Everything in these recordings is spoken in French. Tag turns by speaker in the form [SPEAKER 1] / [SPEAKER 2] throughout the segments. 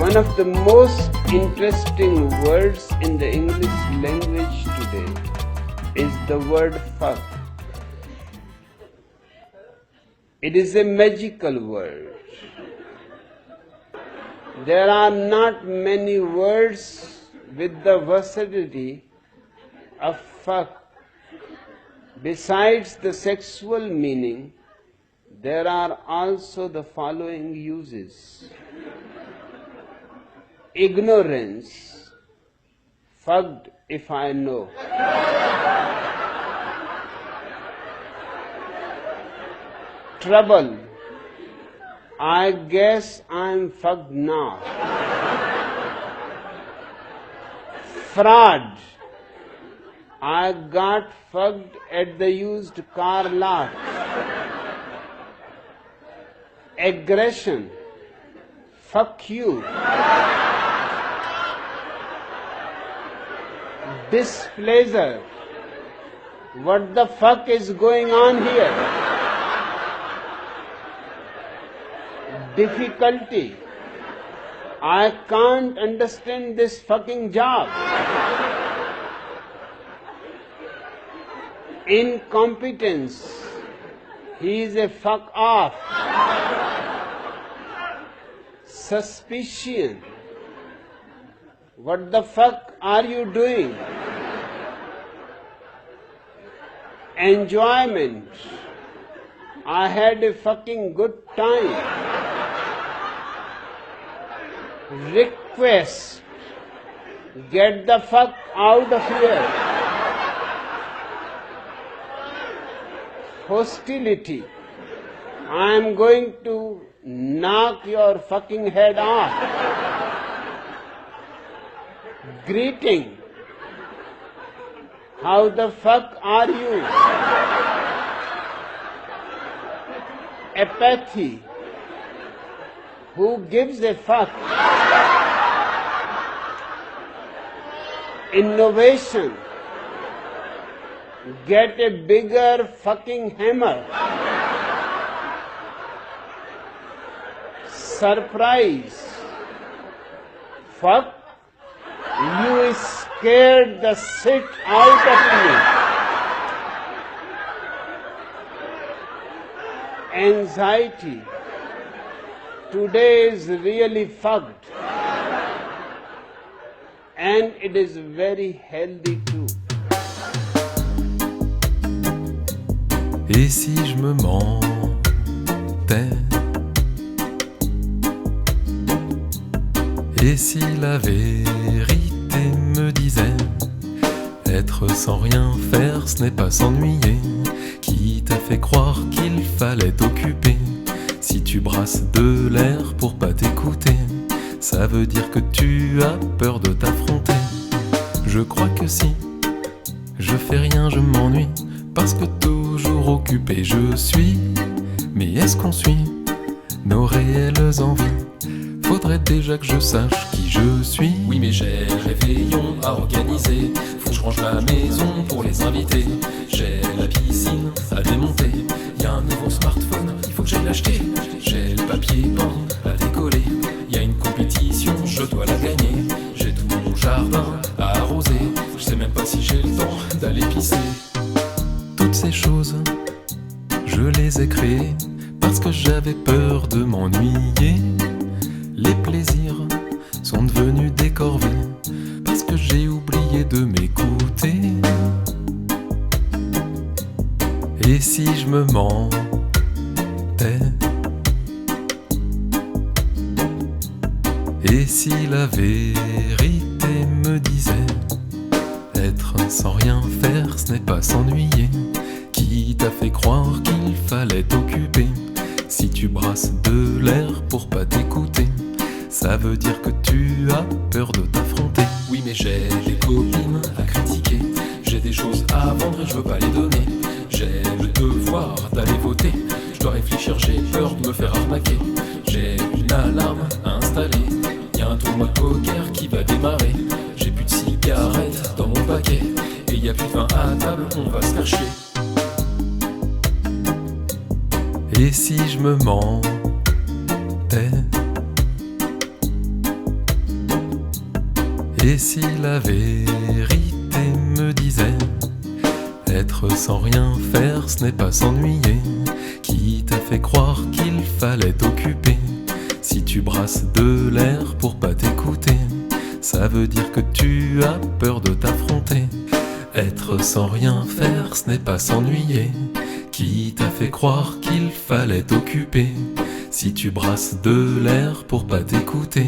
[SPEAKER 1] One of the most interesting words in the English language today is the word fuck. It is a magical word. There are not many words with the versatility of fuck. Besides the sexual meaning, there are also the following uses. Ignorance, fucked if I know. Trouble, I guess I'm fucked now. Fraud, I got fucked at the used car lot. Aggression, fuck you. Displeasure, what the fuck is going on here? Difficulty, I can't understand this fucking job. Incompetence, he is a fuck off. Suspicion, what the fuck are you doing? Enjoyment, I had a fucking good time. Request, get the fuck out of here. Hostility, I am going to knock your fucking head off. Greeting, how the fuck are you? Apathy, who gives a fuck? Innovation, get a bigger fucking hammer. Surprise, fuck, you scared the shit out of me. Anxiety, today is really fucked. And it is very healthy too.
[SPEAKER 2] Et si je me mentais? Et si la vérité me disait être sans rien faire, ce n'est pas s'ennuyer? Qui t'a fait croire qu'il fallait t'occuper? Si tu brasses de l'air pour pas t'écouter, ça veut dire que tu as peur de t'affronter. Je crois que si je fais rien, je m'ennuie, parce que toujours occupé je suis. Mais est-ce qu'on suit nos réelles envies? Faudrait déjà que je sache qui je suis.
[SPEAKER 3] Oui mais j'ai réveillon à organiser, faut que je range la maison pour les invités. J'ai la piscine à démonter, y'a un nouveau smartphone, il faut que j'aille l'acheter. J'ai le papier peint à décoller, y'a une compétition, je dois la gagner. J'ai tout mon jardin à arroser, je sais même pas si j'ai le temps d'aller pisser.
[SPEAKER 2] Toutes ces choses, je les ai créées parce que j'avais peur de m'ennuyer. Les plaisirs sont devenus des corvées parce que j'ai oublié de m'écouter. Et si je me mentais? Et si la vérité me disait être sans rien faire, ce n'est pas s'ennuyer? Qui t'a fait croire qu'il fallait t'occuper? Si tu brasses de l'air pour pas t'écouter, ça veut dire que tu as peur de t'affronter.
[SPEAKER 3] Oui mais j'ai des copines à critiquer, j'ai des choses à vendre et je veux pas les donner. J'ai le devoir d'aller voter, je dois réfléchir, j'ai peur de me faire arnaquer. J'ai une alarme installée, y'a un tournoi de poker qui va démarrer. J'ai plus de cigarettes dans mon paquet, et y'a plus de vin à table, on va se faire chier.
[SPEAKER 2] Et si je me mentais? Et si la vérité me disait être sans rien faire, ce n'est pas s'ennuyer. Qui t'a fait croire qu'il fallait t'occuper? Si tu brasses de l'air pour pas t'écouter, ça veut dire que tu as peur de t'affronter. Être sans rien faire, ce n'est pas s'ennuyer. Qui t'a fait croire qu'il fallait t'occuper? Si tu brasses de l'air pour pas t'écouter,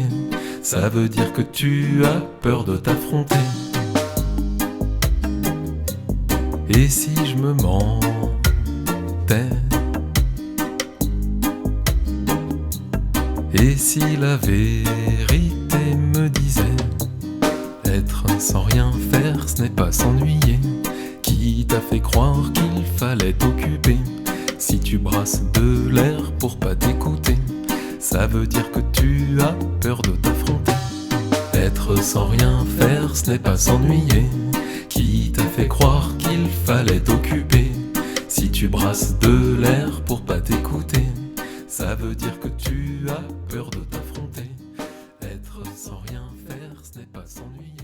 [SPEAKER 2] ça veut dire que tu as peur de t'affronter. Et si je me mentais? Et si la vérité me disait être sans rien faire, ce n'est pas s'ennuyer? Qui t'a fait croire qu'il fallait t'occuper? Si tu brasses de l'air pour pas t'écouter, ça veut dire que tu as peur de t'affronter. Être sans rien faire, ce n'est pas s'ennuyer. Qui t'a fait croire qu'il fallait t'occuper? Si tu brasses de l'air pour pas t'écouter, ça veut dire que tu as peur de t'affronter. Être sans rien faire, ce n'est pas s'ennuyer.